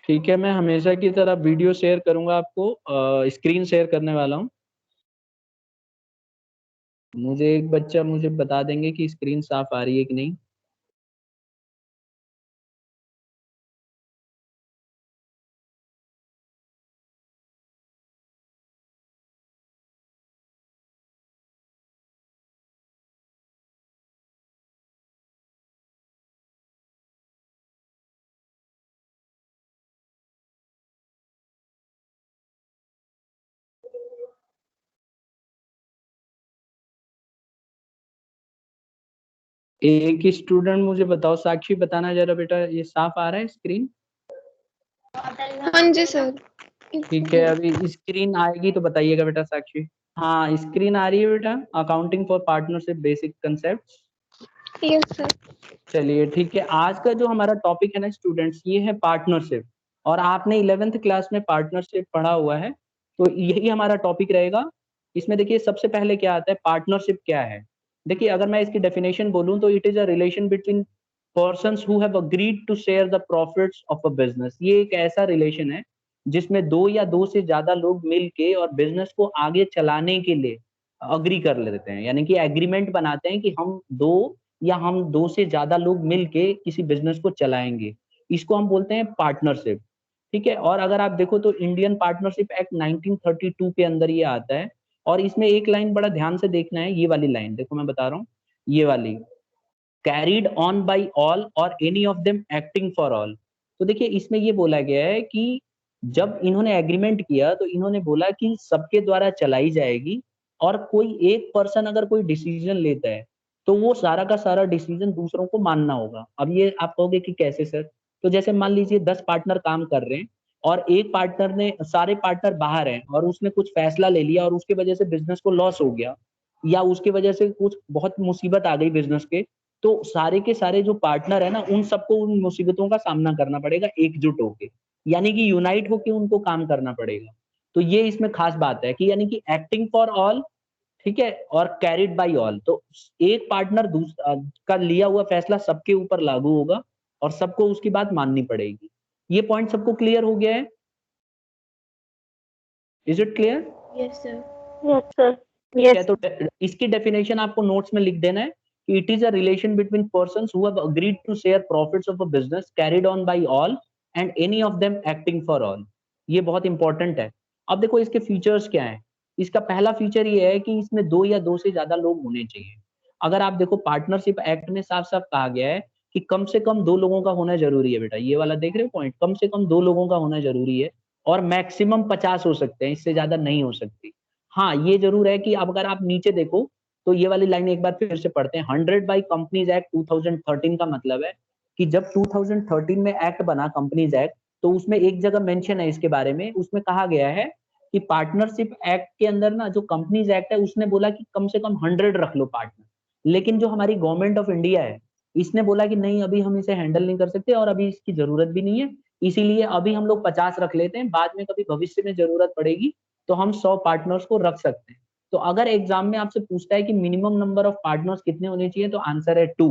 ठीक है, मैं हमेशा की तरह वीडियो शेयर करूंगा आपको, स्क्रीन शेयर करने वाला हूँ। मुझे एक बच्चा मुझे बता देंगे कि स्क्रीन साफ आ रही है कि नहीं। एक स्टूडेंट मुझे बताओ, साक्षी बताना जरा बेटा, ये साफ आ रहा है स्क्रीन? हाँ जी सर। ठीक है, अभी स्क्रीन आएगी तो बताइएगा बेटा साक्षी। हाँ, स्क्रीन आ रही है बेटा। Accounting for partnership basic concept. Yes sir. चलिए ठीक है, आज का जो हमारा टॉपिक है ना स्टूडेंट्स, ये है पार्टनरशिप। और आपने 11th क्लास में पार्टनरशिप पढ़ा हुआ है, तो यही हमारा टॉपिक रहेगा। इसमें देखिए सबसे पहले क्या आता है, पार्टनरशिप क्या है। देखिए अगर मैं इसकी डेफिनेशन बोलूं तो it is a relation between persons who have agreed to share the profits of a business. ये एक ऐसा रिलेशन है जिसमें दो या दो से ज्यादा लोग मिलके और बिजनेस को आगे चलाने के लिए अग्री कर लेते हैं, यानी कि एग्रीमेंट बनाते हैं कि हम दो या हम दो से ज्यादा लोग मिलके किसी बिजनेस को चलाएंगे। इसको हम बोलते हैं पार्टनरशिप। ठीक है, और अगर आप देखो तो इंडियन पार्टनरशिप एक्ट 1932 के अंदर ये आता है। और इसमें एक लाइन बड़ा ध्यान से देखना है, ये वाली लाइन देखो, मैं बता रहा हूँ, ये वाली, कैरिड ऑन बाई ऑल और any of them acting for all. तो देखिए इसमें ये बोला गया है कि जब इन्होंने एग्रीमेंट किया तो इन्होंने बोला कि सबके द्वारा चलाई जाएगी, और कोई एक पर्सन अगर कोई डिसीजन लेता है तो वो सारा का सारा डिसीजन दूसरों को मानना होगा। अब ये आप कहोगे कि कैसे सर? तो जैसे मान लीजिए 10 पार्टनर काम कर रहे हैं और एक पार्टनर ने, सारे पार्टनर बाहर हैं और उसने कुछ फैसला ले लिया और उसके वजह से बिजनेस को लॉस हो गया, या उसके वजह से कुछ बहुत मुसीबत आ गई बिजनेस के, तो सारे के सारे जो पार्टनर है ना, उन सबको उन मुसीबतों का सामना करना पड़ेगा एकजुट होके, यानी कि यूनाइट होके उनको काम करना पड़ेगा। तो ये इसमें खास बात है कि यानी कि एक्टिंग फॉर ऑल, ठीक है, और कैरिड बाय ऑल। तो एक पार्टनर का लिया हुआ फैसला सबके ऊपर लागू होगा और सबको उसकी बात माननी पड़ेगी। ये पॉइंट सबको क्लियर हो गया है? Is it clear? Yes sir. Yes sir. ठीक है, यस। तो इसकी डेफिनेशन आपको नोट्स में लिख देना है कि it is a relation between persons who have agreed to share profits of a business carried on by all and any of them acting for all. ये बहुत इंपॉर्टेंट है। अब देखो इसके फीचर्स क्या है। इसका पहला फीचर ये है कि इसमें दो या दो से ज्यादा लोग होने चाहिए। अगर आप देखो पार्टनरशिप एक्ट में साफ साफ कहा गया है कि कम से कम दो लोगों का होना जरूरी है बेटा, ये वाला देख रहे हो पॉइंट, कम से कम दो लोगों का होना जरूरी है, और मैक्सिमम 50 हो सकते हैं, इससे ज्यादा नहीं हो सकती। हाँ, ये जरूर है कि अब अगर आप नीचे देखो तो ये वाली लाइन एक बार फिर से पढ़ते हैं। 100 बाई कंपनीज एक्ट 2013 का मतलब है कि जब 2013 में एक्ट बना कंपनीज एक्ट, तो उसमें एक जगह मेंशन है इसके बारे में, उसमें कहा गया है कि पार्टनरशिप एक्ट के अंदर ना, जो कंपनीज एक्ट है उसने बोला कि कम से कम 100 रख लो पार्टनर। लेकिन जो हमारी गवर्नमेंट ऑफ इंडिया है, इसने बोला कि नहीं, अभी हम इसे हैंडल नहीं कर सकते और अभी इसकी जरूरत भी नहीं है, इसीलिए अभी हम लोग 50 रख लेते हैं, बाद में कभी भविष्य में जरूरत पड़ेगी तो हम 100 पार्टनर्स को रख सकते हैं। तो अगर एग्जाम में आपसे पूछता है कि मिनिमम नंबर ऑफ पार्टनर्स कितने होने चाहिए, तो आंसर है 2।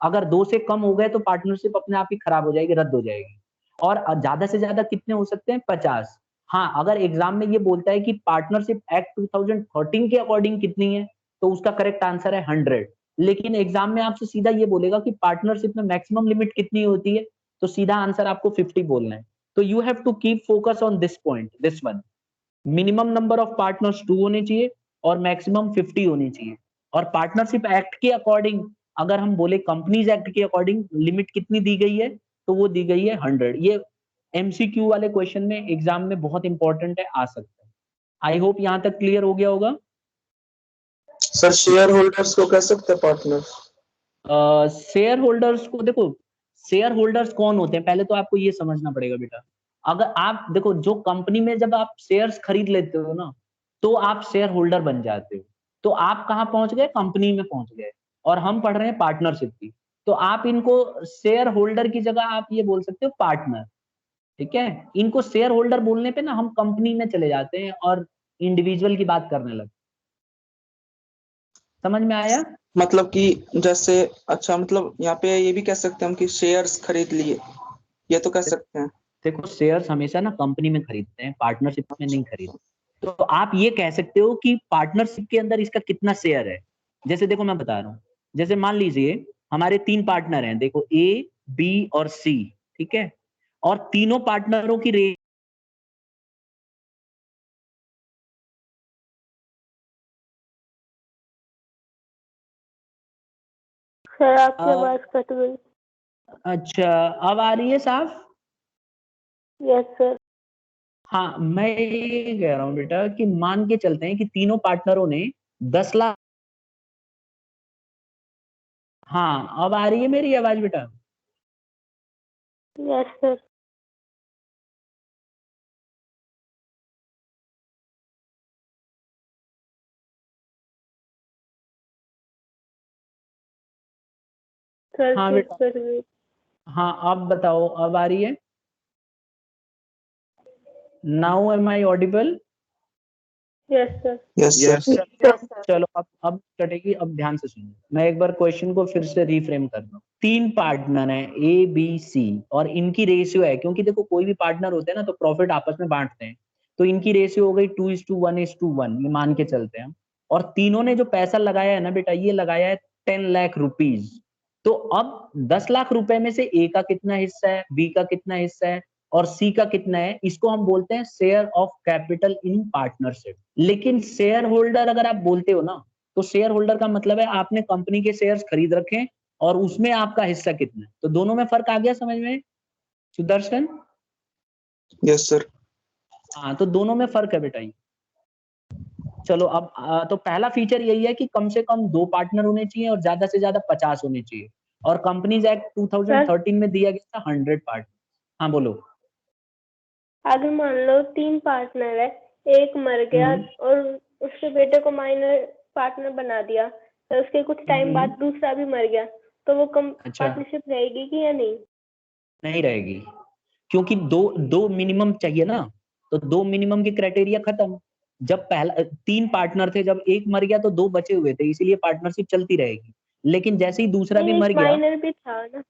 अगर दो से कम हो गए तो पार्टनरशिप अपने आप ही खराब हो जाएगी, रद्द हो जाएगी। और ज्यादा से ज्यादा कितने हो सकते हैं? 50। हाँ, अगर एग्जाम में ये बोलता है कि पार्टनरशिप एक्ट 2013 के अकॉर्डिंग कितनी है, तो उसका करेक्ट आंसर है 100। लेकिन एग्जाम में आपसे सीधा ये बोलेगा कि पार्टनरशिप में मैक्सिमम लिमिट कितनी होती है, तो सीधा आंसर आपको 50 बोलना है। तो you have to keep focus on this point, this one. Minimum number of partners 2 होने चाहिए और मैक्सिमम 50 होनी चाहिए। और पार्टनरशिप एक्ट के अकॉर्डिंग, अगर हम बोले कंपनीज एक्ट के अकॉर्डिंग लिमिट कितनी दी गई है, तो वो दी गई है 100। ये एमसीक्यू वाले क्वेश्चन में एग्जाम में बहुत इंपॉर्टेंट है, आ सकता है। आई होप यहां तक क्लियर हो गया होगा। सर शेयर होल्डर्स को कह सकते हैं पार्टनर? शेयर होल्डर्स को देखो, शेयर होल्डर्स कौन होते हैं पहले तो आपको ये समझना पड़ेगा बेटा। अगर आप देखो, जो कंपनी में जब आप शेयर्स खरीद लेते हो ना, तो आप शेयर होल्डर बन जाते हो। तो आप कहाँ पहुंच गए? कंपनी में पहुंच गए। और हम पढ़ रहे हैं पार्टनरशिप की, तो आप इनको शेयर होल्डर की जगह आप ये बोल सकते हो पार्टनर। ठीक है, इनको शेयर होल्डर बोलने पे ना हम कंपनी में चले जाते हैं और इंडिविजुअल की बात करने लगते। समझ में आया? मतलब कि जैसे, अच्छा मतलब यहाँ पे ये भी कह सकते हैं हम कि शेयर्स खरीद लिए, ये तो कह सकते हैं। देखो शेयर्स हमेशा ना कंपनी में खरीदते हैं, पार्टनरशिप में नहीं खरीदते। तो आप ये कह सकते हो कि पार्टनरशिप के अंदर इसका कितना शेयर है। जैसे देखो मैं बता रहा हूँ, जैसे मान लीजिए हमारे 3 पार्टनर हैं, देखो ए, बी और सी, ठीक है, और तीनों पार्टनरों की सर आपकी आवाज कट गई। अच्छा, अब आ रही है साफ? Yes sir. हाँ, मैं ये कह रहा हूँ बेटा कि मान के चलते हैं कि तीनों पार्टनरों ने 10 लाख। हाँ, अब आ रही है मेरी आवाज बेटा? Yes sir. सर हाँ ठीक बेटा, कट गई। हाँ अब बताओ, अब आ रही है? Now am I audible? Yes sir. Yes sir. चलो अब कटेगी, अब ध्यान से सुनो, मैं एक बार क्वेश्चन को फिर से रीफ्रेम कर रहा हूँ। 3 पार्टनर हैं ए बी सी, और इनकी रेशियो है, क्योंकि देखो कोई भी पार्टनर होते हैं ना तो प्रॉफिट आपस में बांटते हैं, तो इनकी रेशियो हो गई 2:1:1, ये मान के चलते हैं हम। और तीनों ने जो पैसा लगाया है ना बेटा, ये लगाया है 10 लाख रुपीज। तो अब 10 लाख रुपए में से ए का कितना हिस्सा है, बी का कितना हिस्सा है, और सी का कितना है, इसको हम बोलते हैं share of capital in partnership. लेकिन शेयर होल्डर अगर आप बोलते हो ना, तो शेयर होल्डर का मतलब है आपने कंपनी के शेयर्स खरीद रखे हैं और उसमें आपका हिस्सा कितना है। तो दोनों में फर्क आ गया समझ में सुदर्शन? Yes sir. हाँ, तो दोनों में फर्क है बेटा ये। चलो अब तो पहला फीचर यही है कि कम से कम 2 पार्टनर होने चाहिए और ज्यादा से ज्यादा 50 होने चाहिए। और कंपनीज एक्ट 2013 में दिया गया था 100 पार्टनर। हाँ बोलो। अगर मान लो 3 पार्टनर है, एक मर गया और उसके बेटे को माइनर पार्टनर बना दिया, तो उसके कुछ टाइम बाद दूसरा भी मर गया, तो वो अच्छा, पार्टनरशिप रहेगी कि या नहीं? नहीं रहेगी, क्योंकि दो मिनिमम चाहिए ना, तो 2 मिनिमम के क्राइटेरिया खत्म। जब पहला 3 पार्टनर थे, जब एक मर गया तो 2 बचे हुए थे, इसीलिए पार्टनरशिप चलती रहेगी। लेकिन जैसे ही दूसरा भी नहीं, मर एक गया, माइनर भी था ना।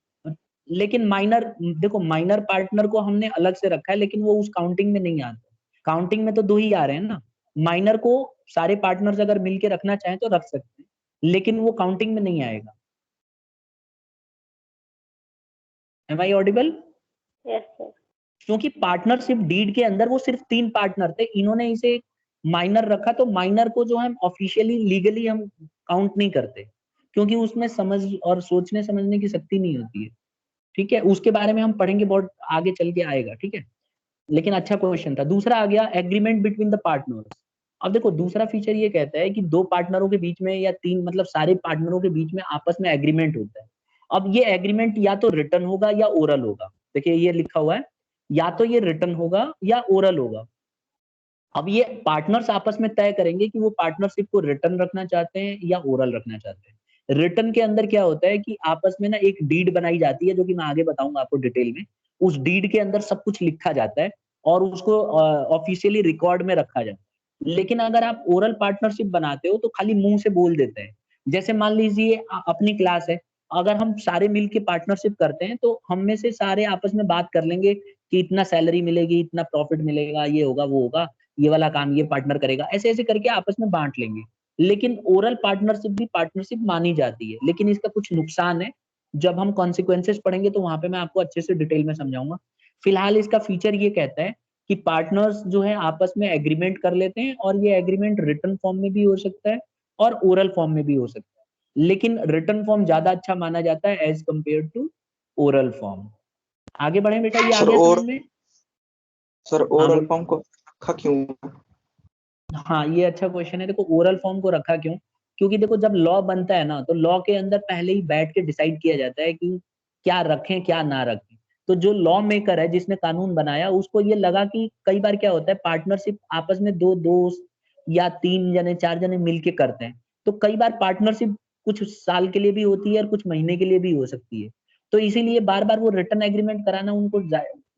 लेकिन माइनर, देखो माइनर पार्टनर को हमने अलग से रखा है, लेकिन वो उस काउंटिंग में नहीं आता। काउंटिंग में तो 2 ही आ रहे हैं ना। माइनर को सारे पार्टनर्स अगर मिलके रखना चाहें तो रख सकते हैं, लेकिन वो काउंटिंग में नहीं आएगा। Am I audible? Yes sir. क्योंकि पार्टनरशिप डीड के अंदर वो सिर्फ 3 पार्टनर थे, इन्होंने इसे माइनर रखा, तो माइनर को जो हम ऑफिशियली लीगली हम काउंट नहीं करते, क्योंकि उसमें समझ और सोचने समझने की शक्ति नहीं होती है। ठीक है, उसके बारे में हम पढ़ेंगे, बहुत आगे चल के आएगा, ठीक है। लेकिन अच्छा क्वेश्चन था। दूसरा आ गया एग्रीमेंट बिटवीन द पार्टनर्स। अब देखो दूसरा फीचर ये कहता है कि 2 पार्टनरों के बीच में या 3, मतलब सारे पार्टनरों के बीच में आपस में एग्रीमेंट होता है। अब ये एग्रीमेंट या तो रिटन होगा या ओरल होगा। देखिए ये लिखा हुआ है, या तो ये रिटन होगा या ओरल होगा। अब ये पार्टनर्स आपस में तय करेंगे कि वो पार्टनरशिप को रिटर्न रखना चाहते हैं या ओरल रखना चाहते हैं। रिटर्न के अंदर क्या होता है कि आपस में ना एक डीड बनाई जाती है, जो कि मैं आगे बताऊंगा आपको डिटेल में। उस डीड के अंदर सब कुछ लिखा जाता है और उसको ऑफिशियली रिकॉर्ड में रखा जाता है। लेकिन अगर आप ओरल पार्टनरशिप बनाते हो तो खाली मुंह से बोल देते हैं। जैसे मान लीजिए अपनी क्लास है, अगर हम सारे मिल के पार्टनरशिप करते हैं तो हम में से सारे आपस में बात कर लेंगे कि इतना सैलरी मिलेगी, इतना प्रॉफिट मिलेगा, ये होगा वो होगा, ये वाला काम ये पार्टनर करेगा, ऐसे ऐसे करके आपस में बांट लेंगे। लेकिन ओरल पार्टनरशिप भी पार्टनरशिप मानी जाती है, लेकिन इसका कुछ नुकसान है। जब हम कॉन्सिक्वेंसेस पढ़ेंगे तो वहां पे मैं आपको अच्छे से डिटेल में समझाऊंगा। फिलहाल इसका फीचर ये कहता है कि पार्टनर्स जो है आपस में एग्रीमेंट कर लेते हैं, और ये एग्रीमेंट रिटन फॉर्म में भी हो सकता है और ओरल फॉर्म में भी हो सकता है, लेकिन रिटन फॉर्म ज्यादा अच्छा माना जाता है as compare to oral form. आगे बढ़े बेटा, ये आ सर गया समझ और में? सर हाँ ओरल बोल। फॉर्म को रखा क्यों? हाँ, ये अच्छा क्वेश्चन है। देखो ओरल फॉर्म को रखा क्यों, क्योंकि देखो जब लॉ बनता है ना, तो लॉ के अंदर पहले ही बैठ के डिसाइड किया जाता है कि क्या रखें क्या ना रखें। तो जो लॉ मेकर है जिसने कानून बनाया, उसको ये लगा कि कई बार क्या होता है, पार्टनरशिप आपस में 2 दोस्त या 3 जने 4 जने मिलके करते हैं, तो कई बार पार्टनरशिप कुछ साल के लिए भी होती है और कुछ महीने के लिए भी हो सकती है। तो इसीलिए बार बार वो रिटर्न एग्रीमेंट कराना उनको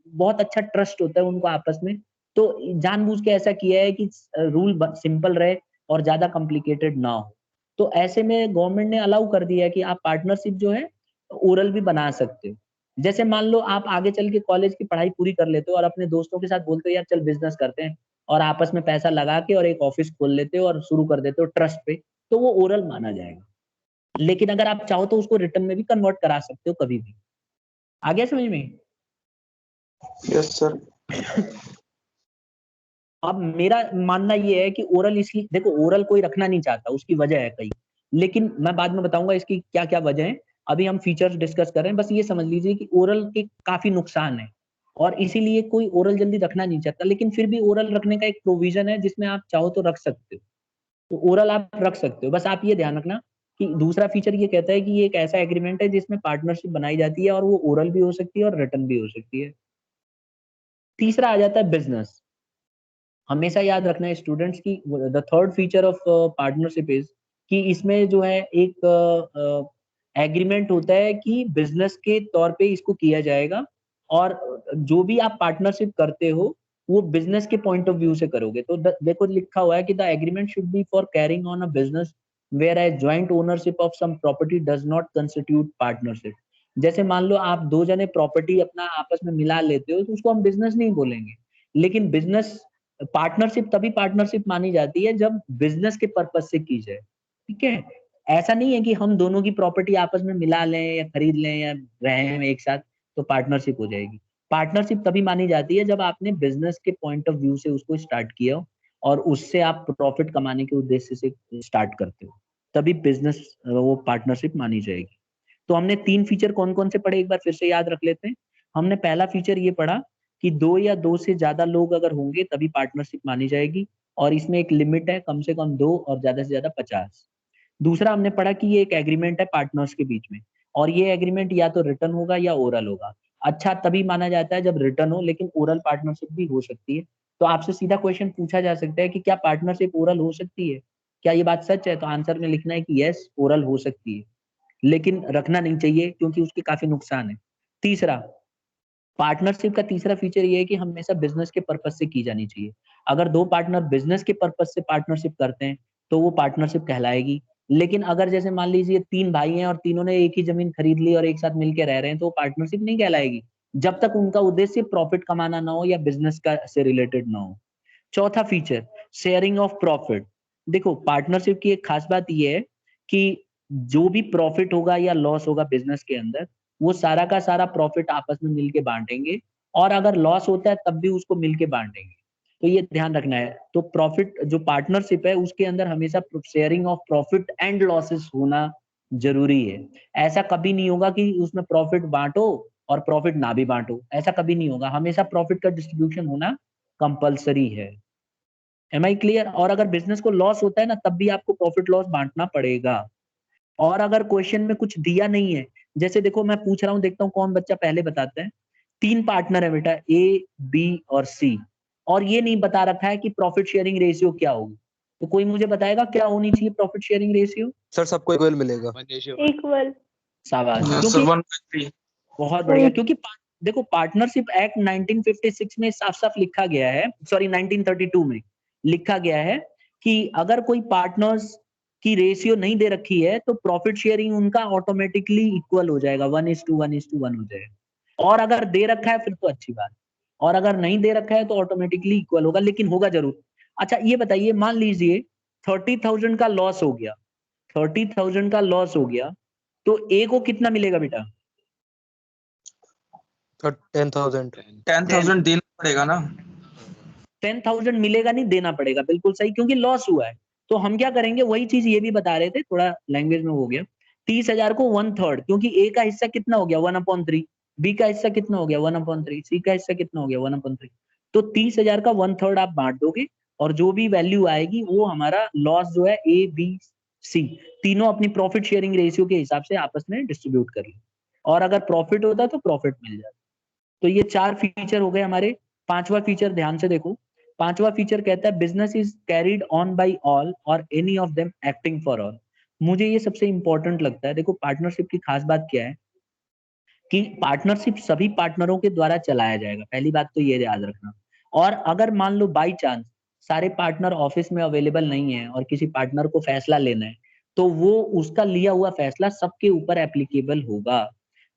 बहुत अच्छा ट्रस्ट होता है उनको आपस में। तो जानबूझ के ऐसा किया है कि रूल सिंपल रहे और ज्यादा कॉम्प्लिकेटेड ना हो। तो ऐसे में गवर्नमेंट ने अलाउ कर दिया है कि आप पार्टनरशिप जो है ओरल भी बना सकते हो। जैसे मान लो आप आगे चल के कॉलेज की पढ़ाई पूरी कर लेते हो और अपने दोस्तों के साथ बोलते हो यार चल बिजनेस करते हैं, और आपस में पैसा लगा के और एक ऑफिस खोल लेते हो और शुरू कर देते हो ट्रस्ट पे, तो वो ओरल माना जाएगा। लेकिन अगर आप चाहो तो उसको रिटर्न में भी कन्वर्ट करा सकते हो कभी भी। आ गया समझ में? Yes sir. अब मेरा मानना ये है कि ओरल, इसकी देखो ओरल कोई रखना नहीं चाहता, उसकी वजह है कई, लेकिन मैं बाद में बताऊंगा इसकी क्या क्या वजह है। अभी हम फीचर्स डिस्कस कर रहे हैं, बस ये समझ लीजिए कि ओरल के काफी नुकसान है और इसीलिए कोई ओरल जल्दी रखना नहीं चाहता, लेकिन फिर भी ओरल रखने का एक प्रोविजन है जिसमें आप चाहो तो रख सकते हो। तो ओरल आप रख सकते हो, बस आप ये ध्यान रखना कि दूसरा फीचर ये कहता है कि ये एक ऐसा एग्रीमेंट है जिसमें पार्टनरशिप बनाई जाती है और वो ओरल भी हो सकती है और रिटर्न भी हो सकती है। तीसरा आ जाता है बिजनेस। हमेशा याद रखना है स्टूडेंट्स की the third feature of partnership is कि इसमें जो है एक एग्रीमेंट होता है कि बिजनेस के तौर पे इसको किया जाएगा, और जो भी आप पार्टनरशिप करते हो वो बिजनेस के पॉइंट ऑफ व्यू से करोगे। तो देखो लिखा हुआ है कि the agreement should be for carrying on a business whereas joint ownership of some property does not constitute partnership. जैसे मान लो आप दो जने प्रॉपर्टी अपना आपस में मिला लेते हो तो उसको हम बिजनेस नहीं बोलेंगे, लेकिन बिजनेस पार्टनरशिप तभी पार्टनरशिप मानी जाती है जब बिजनेस के पर्पज से की जाए। ठीक है, ऐसा नहीं है कि हम दोनों की प्रॉपर्टी आपस में मिला लें या खरीद लें या रहे हैं एक साथ तो पार्टनरशिप हो जाएगी। पार्टनरशिप तभी मानी जाती है जब आपने बिजनेस के पॉइंट ऑफ व्यू से उसको स्टार्ट किया हो और उससे आप प्रॉफिट कमाने के उद्देश्य से स्टार्ट करते हो, तभी बिजनेस वो पार्टनरशिप मानी जाएगी। तो हमने तीन फीचर कौन कौन से पढ़े एक बार फिर से याद रख लेते हैं। हमने पहला फीचर ये पढ़ा कि दो या दो से ज्यादा लोग अगर होंगे तभी पार्टनरशिप मानी जाएगी, और इसमें एक लिमिट है कम से कम 2 और ज्यादा से ज्यादा 50। दूसरा हमने पढ़ा कि ये एक एग्रीमेंट है पार्टनर्स के बीच में, और ये एग्रीमेंट या तो रिटर्न होगा या ओरल होगा। अच्छा तभी माना जाता है जब रिटर्न हो, लेकिन ओरल पार्टनरशिप भी हो सकती है। तो आपसे सीधा क्वेश्चन पूछा जा सकता है कि क्या पार्टनरशिप ओरल हो सकती है? क्या ये बात सच है? तो आंसर में लिखना है कि यस, ओरल हो सकती है, लेकिन रखना नहीं चाहिए क्योंकि उसके काफी नुकसान है। तीसरा, पार्टनरशिप का तीसरा फीचर ये है कि हमेशा बिजनेस के पर्पज से की जानी चाहिए। अगर दो पार्टनर बिजनेस के पर्पज से पार्टनरशिप करते हैं तो वो पार्टनरशिप कहलाएगी। लेकिन अगर जैसे मान लीजिए तीन भाई हैं और तीनों ने एक ही जमीन खरीद ली और एक साथ मिलकर रह रहे हैं तो वो पार्टनरशिप नहीं कहलाएगी, जब तक उनका उद्देश्य प्रॉफिट कमाना ना हो या बिजनेस का से रिलेटेड ना हो। चौथा फीचर, शेयरिंग ऑफ प्रॉफिट। देखो पार्टनरशिप की एक खास बात यह है कि जो भी प्रॉफिट होगा या लॉस होगा बिजनेस के अंदर, वो सारा का सारा प्रॉफिट आपस में मिलके बांटेंगे, और अगर लॉस होता है तब भी उसको मिलके बांटेंगे। तो ये ध्यान रखना है। तो प्रॉफिट जो पार्टनरशिप है उसके अंदर हमेशा sharing of profit and losses होना जरूरी है। ऐसा कभी नहीं होगा कि उसमें प्रॉफिट बांटो और प्रॉफिट ना भी बांटो, ऐसा कभी नहीं होगा। हमेशा प्रॉफिट का डिस्ट्रीब्यूशन होना कंपलसरी है। Am I clear? और अगर बिजनेस को लॉस होता है ना तब भी आपको प्रॉफिट लॉस बांटना पड़ेगा। और अगर क्वेश्चन में कुछ दिया नहीं है, जैसे देखो मैं पूछ रहा हूँ, देखता हूँ कौन बच्चा पहले बताता है। तीन पार्टनर है बेटा, ए बी और सी, और ये नहीं बता रखा है कि प्रॉफिट शेयरिंग रेशियो क्या होगी। तो कोई मुझे बताएगा क्या होनी चाहिए प्रॉफिट शेयरिंग रेशियो? सर सबको इक्वल मिलेगा। इक्वल। शाबाश, सर क्योंकि 1/3। बहुत बढ़िया, क्योंकि देखो पार्टनरशिप एक्ट 1956 में साफ साफ लिखा गया है, सॉरी 1932 में लिखा गया है कि अगर कोई पार्टनर्स की रेशियो नहीं दे रखी है तो प्रॉफिट शेयरिंग उनका ऑटोमेटिकली इक्वल हो जाएगा, 1:1:1 हो जाएगा। और अगर दे रखा है फिर तो अच्छी बात, और अगर नहीं दे रखा है तो ऑटोमेटिकली इक्वल होगा, लेकिन होगा जरूर। अच्छा ये बताइए, मान लीजिए 30,000 का लॉस हो गया, 30,000 का लॉस हो गया, तो ए को कितना मिलेगा बेटा? 10,000। 10,000 देना पड़ेगा ना। 10,000 मिलेगा नहीं, देना पड़ेगा, बिल्कुल सही, क्योंकि लॉस हुआ है। तो हम क्या करेंगे, वही चीज ये भी बता रहे थे, थोड़ा लैंग्वेज में हो गया। 30,000 को 1/3, क्योंकि ए का हिस्सा कितना हो गया 1/3, बी का हिस्सा कितना हो गया 1/3, सी का हिस्सा कितना हो गया 1/3। तो 30,000 का 1/3 आप बांट दोगे, और जो भी वैल्यू आएगी वो हमारा लॉस जो है ए बी सी तीनों अपनी प्रॉफिट शेयरिंग रेशियो के हिसाब से आपस में डिस्ट्रीब्यूट कर ले, और अगर प्रॉफिट होता है तो प्रॉफिट मिल जाता। तो ये चार फीचर हो गए हमारे। पांचवा फीचर ध्यान से देखो। पांचवा फीचर कहता है business is carried on by all और any of them acting for all. मुझे ये सबसे इंपॉर्टेंट लगता है। देखो पार्टनरशिप की खास बात क्या है कि पार्टनरशिप सभी पार्टनरों के द्वारा चलाया जाएगा, पहली बात तो ये याद रखना। और अगर मान लो बाई चांस सारे पार्टनर ऑफिस में अवेलेबल नहीं है और किसी पार्टनर को फैसला लेना है, तो वो उसका लिया हुआ फैसला सबके ऊपर एप्लीकेबल होगा।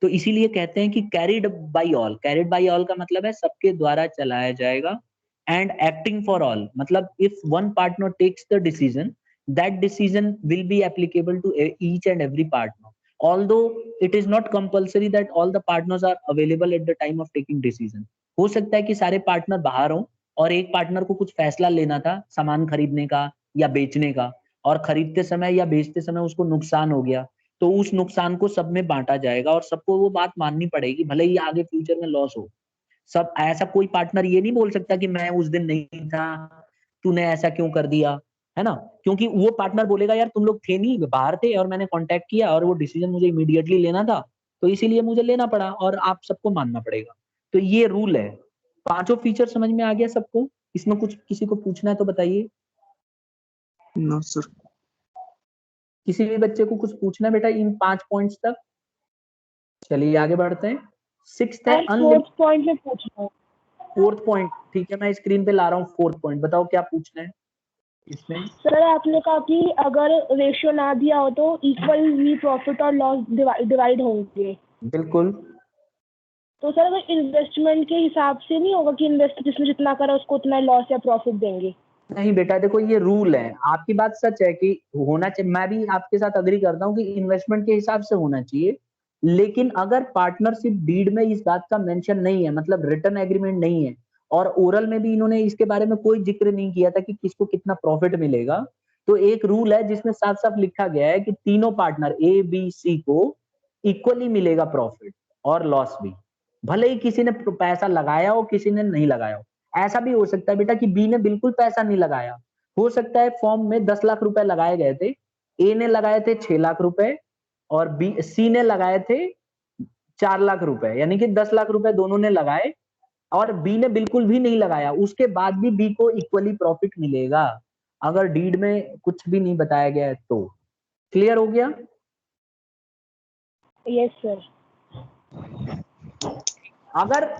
तो इसीलिए कहते हैं कि carried by all. Carried by all का मतलब है सबके द्वारा चलाया जाएगा। एंड एक्टिंग फॉर ऑल मतलब if one partner takes the decision, that decision will be applicable to each and every partner, although it is not compulsory that all the partners are available at the time of taking decision। हो सकता है कि सारे partner बाहर हों और एक partner को कुछ फैसला लेना था सामान खरीदने का या बेचने का, और खरीदते समय या बेचते समय उसको नुकसान हो गया, तो उस नुकसान को सब में बांटा जाएगा और सबको वो बात माननी पड़ेगी, भले ही आगे फ्यूचर में लॉस हो। सब ऐसा कोई पार्टनर ये नहीं बोल सकता कि मैं उस दिन नहीं था, तूने ऐसा क्यों कर दिया, है ना? क्योंकि वो पार्टनर बोलेगा यार तुम लोग थे नहीं, बाहर थे और मैंने कांटेक्ट किया और वो डिसीजन मुझे इमीडिएटली लेना था, तो इसीलिए मुझे लेना पड़ा और आप सबको मानना पड़ेगा। तो ये रूल है। पांचों फीचर समझ में आ गया सबको? इसमें कुछ किसी को पूछना है तो बताइए। No sir. किसी भी बच्चे को कुछ पूछना है बेटा इन 5 पॉइंट्स तक? चलिए आगे बढ़ते हैं। सिक्स्थ है फोर्थ पॉइंट में पूछना है। फोर्थ पॉइंट, ठीक है, मैं स्क्रीन पे ला रहा हूँ फोर्थ पॉइंट। बताओ क्या पूछना है इसमें? सर आपने कहा कि अगर रेशियो ना दिया हो तो इक्वल प्रॉफिट और लॉस डिवाइड होंगे। बिल्कुल। तो सर अगर इन्वेस्टमेंट के हिसाब से नहीं होगा कि इन्वेस्ट जिसने जितना करा उसको उतना लॉस या प्रॉफिट देंगे? नहीं बेटा देखो ये रूल है, आपकी बात सच है कि होना चाहिए, मैं भी आपके साथ अग्री करता हूँ कि इन्वेस्टमेंट के हिसाब से होना चाहिए, लेकिन अगर पार्टनरशिप डीड में इस बात का मेंशन नहीं है, मतलब रिटर्न एग्रीमेंट नहीं है और ओरल में भी इन्होंने इसके बारे में कोई जिक्र नहीं किया था कि किसको कितना प्रॉफिट मिलेगा, तो एक रूल है जिसमें साफ साफ लिखा गया है कि तीनों पार्टनर ए बी सी को इक्वली मिलेगा प्रॉफिट और लॉस भी, भले ही किसी ने पैसा लगाया हो किसी ने नहीं लगाया हो। ऐसा भी हो सकता है बेटा कि बी ने बिल्कुल पैसा नहीं लगाया, हो सकता है फॉर्म में 10 लाख रुपए लगाए गए थे, ए ने लगाए थे 6 लाख रुपए और बी सी ने लगाए थे 4 लाख रुपए, यानी कि 10 लाख रुपए दोनों ने लगाए और बी ने बिल्कुल भी नहीं लगाया, उसके बाद भी बी को इक्वली प्रॉफिट मिलेगा अगर डीड में कुछ भी नहीं बताया गया है तो। क्लियर हो गया? Yes sir.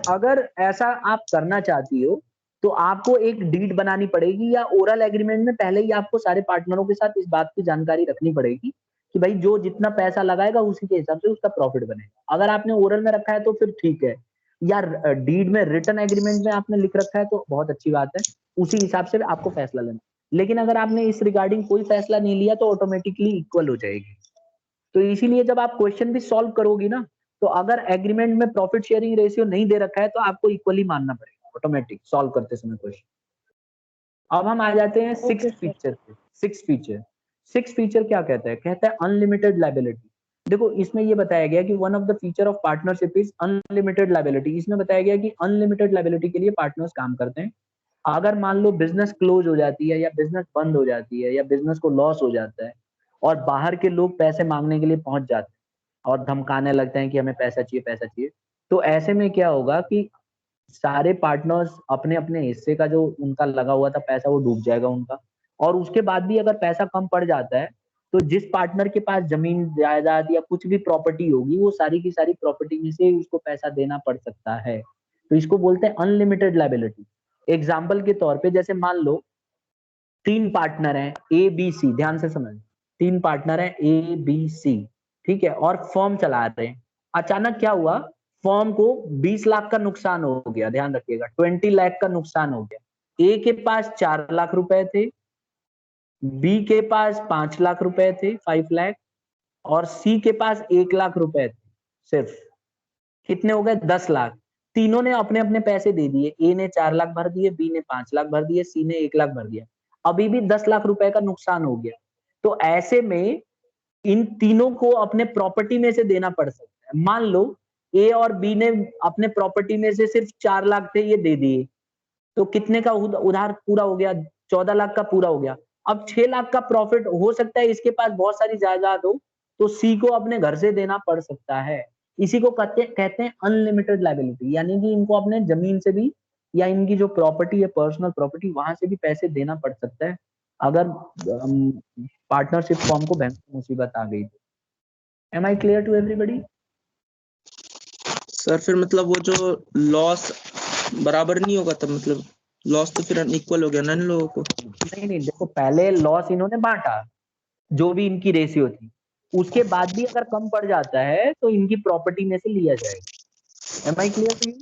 अगर ऐसा आप करना चाहती हो तो आपको एक डीड बनानी पड़ेगी या ओरल एग्रीमेंट में पहले ही आपको सारे पार्टनरों के साथ इस बात की जानकारी रखनी पड़ेगी कि भाई जो जितना पैसा लगाएगा उसी के हिसाब से उसका प्रॉफिट बनेगा। अगर आपने ओरल में रखा है तो फिर ठीक है, या डीड में रिटर्न एग्रीमेंट में आपने लिख रखा है तो बहुत अच्छी बात है, उसी हिसाब से आपको फैसला लेना। लेकिन अगर आपने इस रिगार्डिंग कोई फैसला नहीं लिया तो ऑटोमेटिकली इक्वल हो जाएगी। तो इसीलिए जब आप क्वेश्चन भी सॉल्व करोगी ना, तो अगर एग्रीमेंट में प्रॉफिट शेयरिंग रेशियो नहीं दे रखा है तो आपको इक्वली मानना पड़ेगा ऑटोमेटिक सॉल्व करते समय क्वेश्चन। अब हम आ जाते हैं सिक्स्थ फीचर पे। सिक्स फीचर क्या कहता है? कहता है अनलिमिटेड लायबिलिटी। देखो इसमें ये बताया गया कि one of the feature of partnership is unlimited liability. इसमें बताया गया कि अनलिमिटेड लायबिलिटी के लिए पार्टनर्स काम करते हैं। अगर मान लो बिजनेस क्लोज हो जाती है या बिजनेस बंद हो जाती है या बिजनेस को लॉस हो जाता है और बाहर के लोग पैसे मांगने के लिए पहुंच जाते हैं और धमकाने लगते हैं कि हमें पैसा चाहिए पैसा चाहिए, तो ऐसे में क्या होगा कि सारे पार्टनर्स अपने अपने हिस्से का जो उनका लगा हुआ था पैसा वो डूब जाएगा उनका। और उसके बाद भी अगर पैसा कम पड़ जाता है तो जिस पार्टनर के पास जमीन जायदाद या कुछ भी प्रॉपर्टी होगी वो सारी की सारी प्रॉपर्टी में से उसको पैसा देना पड़ सकता है। तो इसको बोलते हैं अनलिमिटेड लायबिलिटी। एग्जाम्पल के तौर पे जैसे मान लो 3 पार्टनर हैं ए बी सी, ध्यान से समझ, 3 पार्टनर हैं ए बी सी, ठीक है, और फर्म चला रहे हैं। अचानक क्या हुआ, फर्म को 20 लाख का नुकसान हो गया, ध्यान रखिएगा 20 लाख का नुकसान हो गया। ए के पास 4 लाख रुपए थे, बी के पास 5 लाख रुपए थे 5 लाख, और सी के पास 1 लाख रुपए थे सिर्फ। कितने हो गए? 10 लाख। तीनों ने अपने अपने पैसे दे दिए, ए ने 4 लाख भर दिए, बी ने 5 लाख भर दिए, सी ने 1 लाख भर दिया, अभी भी 10 लाख रुपए का नुकसान हो गया। तो ऐसे में इन तीनों को अपने प्रॉपर्टी में से देना पड़ सकता है। मान लो ए और बी ने अपने प्रॉपर्टी में से सिर्फ 4 लाख थे ये दे दिए, तो कितने का उधार पूरा हो गया? 14 लाख का पूरा हो गया। अब 6 लाख का प्रॉफिट हो सकता है, इसके पास बहुत सारी जायदाद हो तो सी को अपने घर से देना पड़ सकता है। इसी को कहते हैं अनलिमिटेड लायबिलिटी, यानी कि इनको अपने जमीन से भी या इनकी जो प्रॉपर्टी है पर्सनल प्रॉपर्टी वहां से भी पैसे देना पड़ सकता है अगर पार्टनरशिप फॉर्म को भयंकर मुसीबत आ गई तो। Am I clear to everybody? Sir फिर मतलब वो जो लॉस बराबर नहीं होगा तब मतलब लॉस तो फिर अनइक्वल हो गया ना इन लोगों को? नहीं देखो पहले लॉस इन्होंने बांटा जो भी इनकी रेशियो थी, उसके बाद भी अगर कम पड़ जाता है तो इनकी प्रॉपर्टी में से लिया जाएगा। Am I clear to you?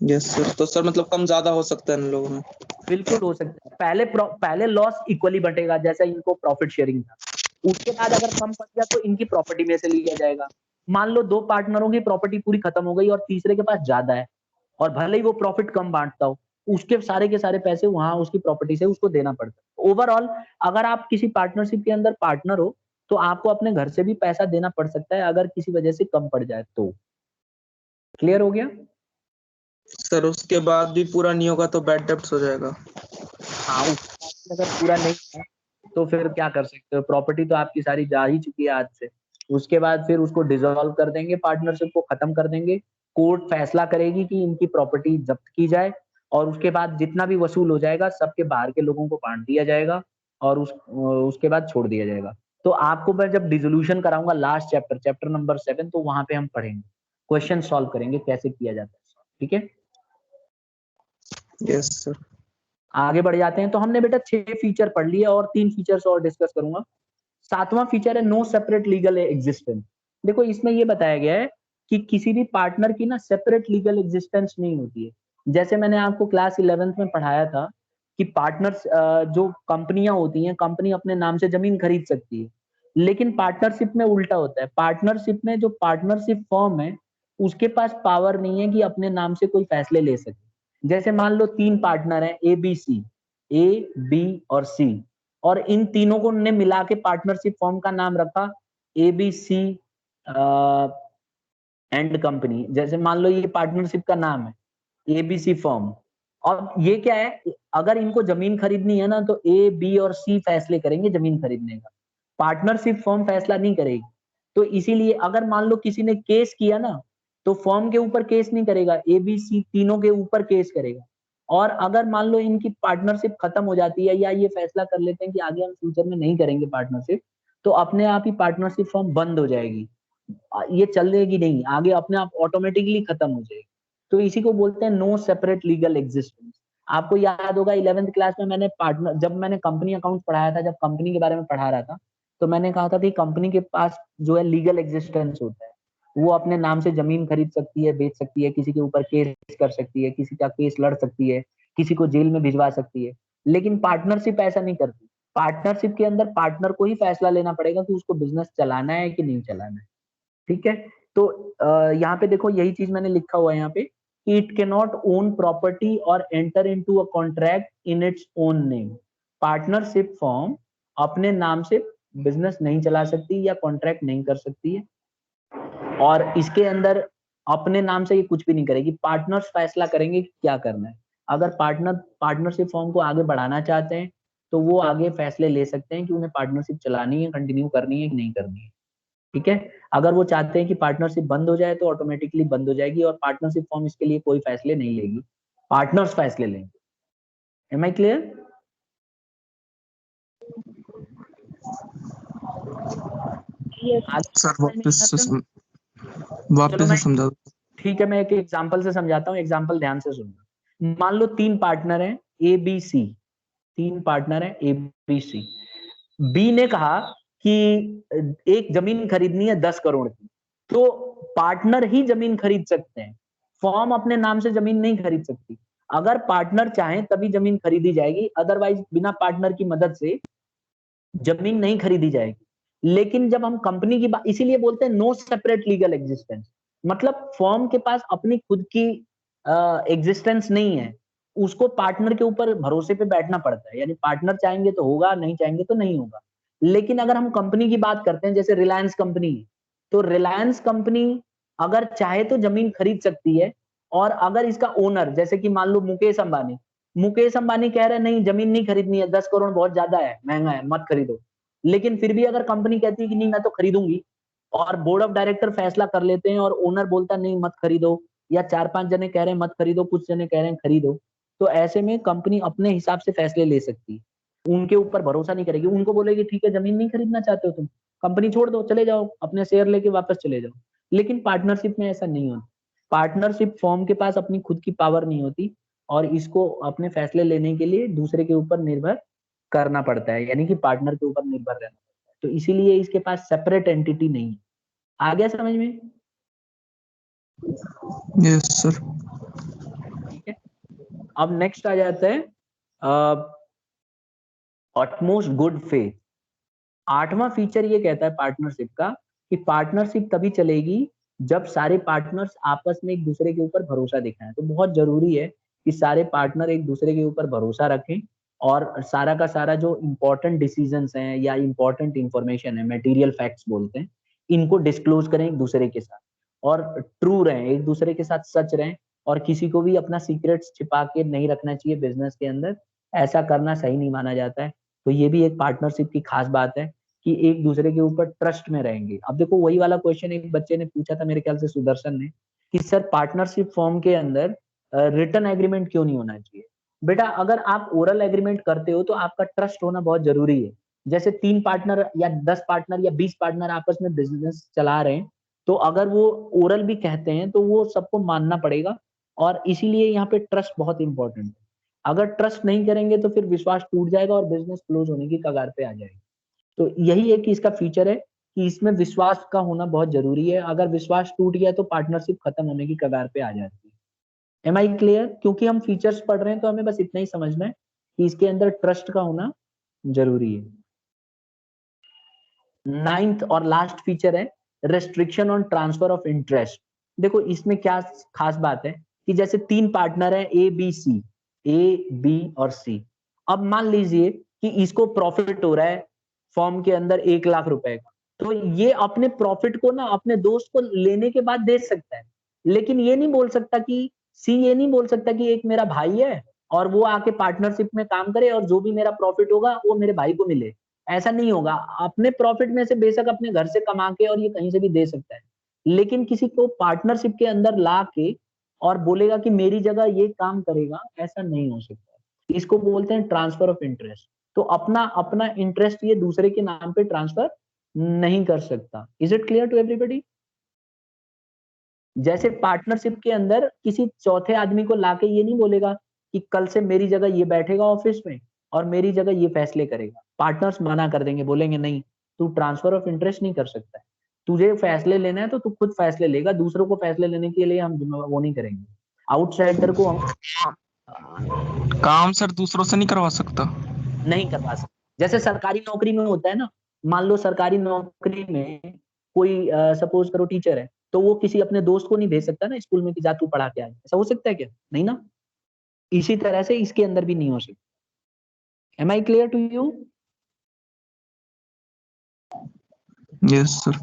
Yes sir. तो सर मतलब कम ज्यादा हो सकता है इन लोगों में? बिल्कुल हो सकता है। पहले लॉस इक्वली बटेगा जैसा इनको प्रॉफिट शेयरिंग था, उसके बाद अगर कम पड़ गया तो इनकी प्रॉपर्टी में से लिया जाएगा। मान लो 2 पार्टनरों की प्रॉपर्टी पूरी खत्म हो गई और तीसरे के पास ज्यादा है, और भले ही वो प्रॉफिट कम बांटता हो, उसके सारे के सारे पैसे वहां उसकी प्रॉपर्टी से उसको देना पड़ता है। ओवरऑल अगर आप किसी पार्टनरशिप के अंदर पार्टनर हो तो आपको अपने घर से भी पैसा देना पड़ सकता है अगर किसी वजह से कम पड़ जाए तो। क्लियर हो गया? सर उसके बाद भी पूरा नहीं होगा तो बैड डेब्ट्स हो जाएगा? हाँ, उसके बाद भी अगर पूरा नहीं है तो फिर क्या कर सकते हो, प्रॉपर्टी तो आपकी सारी जा ही चुकी है आज से। उसके बाद फिर उसको डिसॉल्व कर देंगे, पार्टनरशिप को खत्म कर देंगे, कोर्ट फैसला करेगी कि इनकी प्रॉपर्टी जब्त की जाए, और उसके बाद जितना भी वसूल हो जाएगा सबके बाहर के लोगों को बांट दिया जाएगा, और उसके बाद छोड़ दिया जाएगा। तो आपको मैं जब डिसोल्यूशन कराऊंगा लास्ट चैप्टर, चैप्टर नंबर 7, तो वहां पे हम पढ़ेंगे, क्वेश्चन सॉल्व करेंगे कैसे किया जाता है। ठीक है, यस सर। आगे बढ़ जाते हैं। तो हमने बेटा 6 फीचर पढ़ लिए और 3 फीचर्स और डिस्कस करूंगा। 7वां फीचर है नो सेपरेट लीगल एग्जिस्टेंस। देखो इसमें ये बताया गया है कि किसी भी पार्टनर की ना सेपरेट लीगल एग्जिस्टेंस नहीं होती है। जैसे मैंने आपको क्लास 11th में पढ़ाया था कि पार्टनर्स, जो कंपनियां होती हैं, कंपनी अपने नाम से जमीन खरीद सकती है, लेकिन पार्टनरशिप में उल्टा होता है। पार्टनरशिप में जो पार्टनरशिप फर्म है उसके पास पावर नहीं है कि अपने नाम से कोई फैसले ले सके। जैसे मान लो 3 पार्टनर हैं, A B C, A B और सी, और इन तीनों को ने मिला के पार्टनरशिप फर्म का नाम रखा एबीसी एंड कंपनी। जैसे मान लो ये पार्टनरशिप का नाम है एबीसी फर्म, और ये क्या है, अगर इनको जमीन खरीदनी है ना तो ए बी और सी फैसले करेंगे जमीन खरीदने का, पार्टनरशिप फर्म फैसला नहीं करेगी। तो इसीलिए अगर मान लो किसी ने केस किया ना तो फर्म के ऊपर केस नहीं करेगा, ए बी सी तीनों के ऊपर केस करेगा। और अगर मान लो इनकी पार्टनरशिप खत्म हो जाती है या ये फैसला कर लेते हैं कि आगे हम फ्यूचर में नहीं करेंगे पार्टनरशिप, तो अपने आप ही पार्टनरशिप फर्म बंद हो जाएगी, ये चलेगी नहीं, आगे अपने आप ऑटोमेटिकली खत्म हो जाएगी। तो इसी को बोलते हैं नो सेपरेट लीगल एग्जिस्टेंस। आपको याद होगा 11th क्लास में मैंने पार्टनर, जब मैंने कंपनी अकाउंट पढ़ाया था, जब कंपनी के बारे में पढ़ा रहा था, तो मैंने कहा था कि कंपनी के पास जो है लीगल एग्जिस्टेंस होता है, वो अपने नाम से जमीन खरीद सकती है, बेच सकती है, किसी के ऊपर केस कर सकती है, किसी का केस लड़ सकती है, किसी को जेल में भिजवा सकती है। लेकिन पार्टनरशिप ऐसा नहीं करती। पार्टनरशिप के अंदर पार्टनर को ही फैसला लेना पड़ेगा कि उसको बिजनेस चलाना है कि नहीं चलाना है। ठीक है, तो यहाँ पे देखो यही चीज मैंने लिखा हुआ है यहाँ पे कि it can not own property और enter into a contract in its own name. Partnership firm अपने नाम से बिजनेस नहीं चला सकती या कॉन्ट्रैक्ट नहीं कर सकती है, और इसके अंदर अपने नाम से ये कुछ भी नहीं करेगी। पार्टनर्स फैसला करेंगे कि क्या करना है। अगर पार्टनरशिप फॉर्म को आगे बढ़ाना चाहते हैं तो वो आगे फैसले ले सकते हैं कि उन्हें पार्टनरशिप चलानी है, कंटिन्यू करनी है कि नहीं करनी है। ठीक है, अगर वो चाहते हैं कि पार्टनरशिप बंद हो जाए तो ऑटोमेटिकली बंद हो जाएगी, और पार्टनरशिप फॉर्म इसके लिए कोई फैसले नहीं लेगी, पार्टनर्स फैसले लेंगे। M I clear? सर चलो वापस मैं, से समझा दो। ठीक है, मैं एक एग्जांपल से समझाता हूँ, एग्जांपल ध्यान से सुनना। मान लो 3 पार्टनर हैं ए बी सी, 3 पार्टनर हैं ए बी सी। बी ने कहा कि एक जमीन खरीदनी है 10 करोड़ की, तो पार्टनर ही जमीन खरीद सकते हैं, फॉर्म अपने नाम से जमीन नहीं खरीद सकती। अगर पार्टनर चाहें तभी जमीन खरीदी जाएगी, अदरवाइज बिना पार्टनर की मदद से जमीन नहीं खरीदी जाएगी। लेकिन जब हम कंपनी की बात, इसीलिए बोलते हैं नो सेपरेट लीगल एग्जिस्टेंस, मतलब फॉर्म के पास अपनी खुद की एग्जिस्टेंस नहीं है, उसको पार्टनर के ऊपर भरोसे पे बैठना पड़ता है। यानी पार्टनर चाहेंगे तो होगा, नहीं चाहेंगे तो नहीं होगा। लेकिन अगर हम कंपनी की बात करते हैं, जैसे रिलायंस कंपनी, तो रिलायंस कंपनी अगर चाहे तो जमीन खरीद सकती है, और अगर इसका ओनर, जैसे कि मान लो मुकेश अंबानी कह रहे हैं नहीं जमीन नहीं खरीदनी है, 10 करोड़ बहुत ज्यादा है, महंगा है, मत खरीदो। लेकिन फिर भी अगर कंपनी कहती है कि नहीं मैं तो खरीदूंगी, और बोर्ड ऑफ डायरेक्टर फैसला कर लेते हैं और ओनर बोलता नहीं मत खरीदो, या 4-5 जने कह रहे हैं मत खरीदो, कुछ जने कह रहे हैं खरीदो, तो ऐसे में कंपनी अपने हिसाब से फैसले ले सकती है, उनके ऊपर भरोसा नहीं करेगी। उनको बोलेगी ठीक है जमीन नहीं खरीदना चाहते हो तुम, कंपनी छोड़ दो, चले जाओ, अपने शेयर लेके वापस चले जाओ। लेकिन पार्टनरशिप में ऐसा नहीं होता। पार्टनरशिप फॉर्म के पास अपनी खुद की पावर नहीं होती, और इसको अपने फैसले लेने के लिए दूसरे के ऊपर निर्भर करना पड़ता है, यानी कि पार्टनर के ऊपर निर्भर रहना। तो इसीलिए इसके पास सेपरेट एंटिटी नहीं है। आ गया समझ में? Yes sir. ठीक है, अब नेक्स्ट आ जाता है ऑटमोस्ट गुड फेथ। 8वां फीचर ये कहता है पार्टनरशिप का कि पार्टनरशिप तभी चलेगी जब सारे पार्टनर्स आपस में एक दूसरे के ऊपर भरोसा दिखाएं। तो बहुत जरूरी है कि सारे पार्टनर एक दूसरे के ऊपर भरोसा रखें और सारा का सारा जो इंपॉर्टेंट डिसीजंस हैं या इंपॉर्टेंट इंफॉर्मेशन है, मटेरियल फैक्ट्स बोलते हैं, इनको डिस्क्लोज करें एक दूसरे के साथ और ट्रू रहें, एक दूसरे के साथ सच रहें और किसी को भी अपना सीक्रेट्स छिपा के नहीं रखना चाहिए बिजनेस के अंदर। ऐसा करना सही नहीं माना जाता है। तो ये भी एक पार्टनरशिप की खास बात है कि एक दूसरे के ऊपर ट्रस्ट में रहेंगे। अब देखो वही वाला क्वेश्चन एक बच्चे ने पूछा था, मेरे ख्याल से सुदर्शन ने, कि सर पार्टनरशिप फॉर्म के अंदर रिटन एग्रीमेंट क्यों नहीं होना चाहिए? बेटा अगर आप ओरल एग्रीमेंट करते हो तो आपका ट्रस्ट होना बहुत जरूरी है। जैसे 3 पार्टनर या 10 पार्टनर या 20 पार्टनर आपस में बिजनेस चला रहे हैं, तो अगर वो ओरल भी कहते हैं तो वो सबको मानना पड़ेगा और इसीलिए यहाँ पे ट्रस्ट बहुत इंपॉर्टेंट है। अगर ट्रस्ट नहीं करेंगे तो फिर विश्वास टूट जाएगा और बिजनेस क्लोज होने की कगार पे आ जाएगा। तो यही एक इसका फीचर है कि इसमें विश्वास का होना बहुत जरूरी है। अगर विश्वास टूट गया तो पार्टनरशिप खत्म होने की कगार पे आ जाती है। Am I clear? क्योंकि हम फीचर्स पढ़ रहे हैं तो हमें बस इतना ही समझना है कि इसके अंदर ट्रस्ट का होना जरूरी है। 9th और लास्ट फीचर है restriction on transfer of interest. देखो इसमें क्या खास बात है कि जैसे 3 पार्टनर है A B C, A B और सी। अब मान लीजिए कि इसको प्रॉफिट हो रहा है फॉर्म के अंदर 1 लाख रुपए का, तो ये अपने प्रॉफिट को ना अपने दोस्त को लेने के बाद दे सकता है, लेकिन ये नहीं बोल सकता कि सी ये नहीं बोल सकता कि एक मेरा भाई है और वो आके पार्टनरशिप में काम करे और जो भी मेरा प्रॉफिट होगा वो मेरे भाई को मिले। ऐसा नहीं होगा। अपने प्रॉफिट में से बेशक अपने घर से कमा के और ये कहीं से भी दे सकता है, लेकिन किसी को पार्टनरशिप के अंदर ला के और बोलेगा कि मेरी जगह ये काम करेगा, ऐसा नहीं हो सकता। इसको बोलते हैं ट्रांसफर ऑफ इंटरेस्ट। तो अपना अपना इंटरेस्ट ये दूसरे के नाम पे ट्रांसफर नहीं कर सकता। Is it clear to everybody? जैसे पार्टनरशिप के अंदर किसी चौथे आदमी को लाके ये नहीं बोलेगा कि कल से मेरी जगह ये बैठेगा ऑफिस में और मेरी जगह ये फैसले करेगा। पार्टनर्स मना कर देंगे, बोलेंगे नहीं, तू ट्रांसफर ऑफ इंटरेस्ट नहीं कर सकता है। तुझे फैसले लेना है तो तू खुद फैसले लेगा, दूसरों को फैसले लेने के लिए हम वो नहीं करेंगे। आउटसाइडर को हम काम सर दूसरों से नहीं करवा सकता। नहीं करवा सकते। जैसे सरकारी नौकरी में होता है ना, मान लो सरकारी नौकरी में कोई सपोज करो टीचर है, तो वो किसी अपने दोस्त को नहीं भेज सकता ना स्कूल में कि जा तू पढ़ा के आ। ऐसा हो सकता है क्या? नहीं ना। इसी तरह से इसके अंदर भी नहीं हो सकता। Am I clear to you? Yes sir.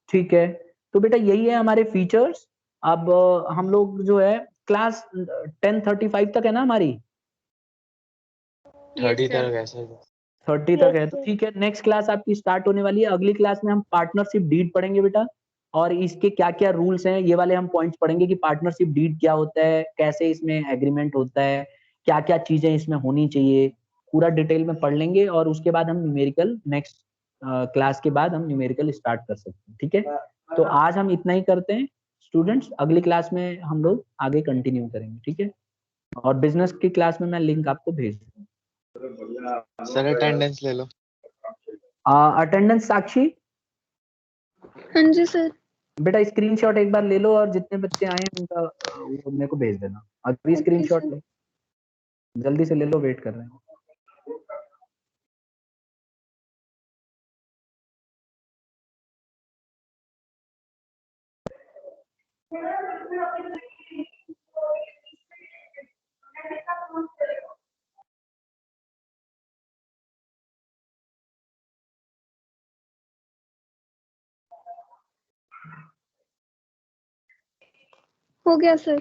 ठीक है, तो बेटा यही है हमारे फीचर्स। अब हम लोग जो है क्लास 10:35 तक है ना हमारी, 30 तक है सर। 30 तक है, तो ठीक है। नेक्स्ट क्लास आपकी स्टार्ट होने वाली है। अगली क्लास में हम पार्टनरशिप डीड पढ़ेंगे बेटा, और इसके क्या क्या रूल्स हैं ये वाले हम पॉइंट्स पढ़ेंगे कि पार्टनरशिप डीड क्या होता है, कैसे इसमें एग्रीमेंट होता है, क्या क्या चीजें इसमें होनी चाहिए, पूरा डिटेल में पढ़ लेंगे। और उसके बाद हम न्यूमेरिकल नेक्स्ट क्लास के बाद हम न्यूमेरिकल स्टार्ट कर सकते हैं। ठीक है, तो आज हम इतना ही करते हैं स्टूडेंट्स। अगली क्लास में हम लोग आगे कंटिन्यू करेंगे। ठीक है, और बिजनेस की क्लास में मैं लिंक आपको भेज दूंगा। सर अटेंडेंस ले लो। अटेंडेंस साक्षी, हाँ जी सर। बेटा स्क्रीनशॉट एक बार ले लो और जितने बच्चे आए हैं उनका वो मेरे को भेज देना। अभी ओके स्क्रीनशॉट सर। लो, जल्दी से ले लो, वेट कर रहे हैं। हो गया सर।